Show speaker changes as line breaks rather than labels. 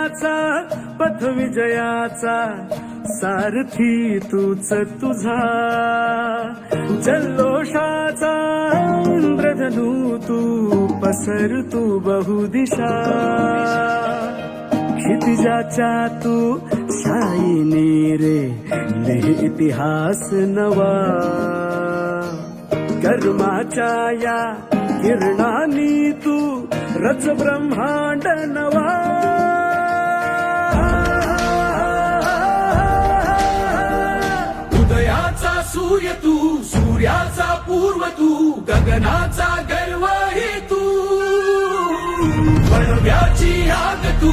जगाचा पथ विजयाचा सारथी तूच तुझा जल्लोषाचा इंद्रधनू तू पसर तू बहुदिशा क्षितिजाच्या तू शाईने रे लिह इतिहास नवा कर्माच्या या किरणांनी तू रच ब्रह्मांड नवा
उदयाचा सूर्य तू सूर्याचा पूर्व तू गगनाचा गर्व हे तू बनव्याची आग तू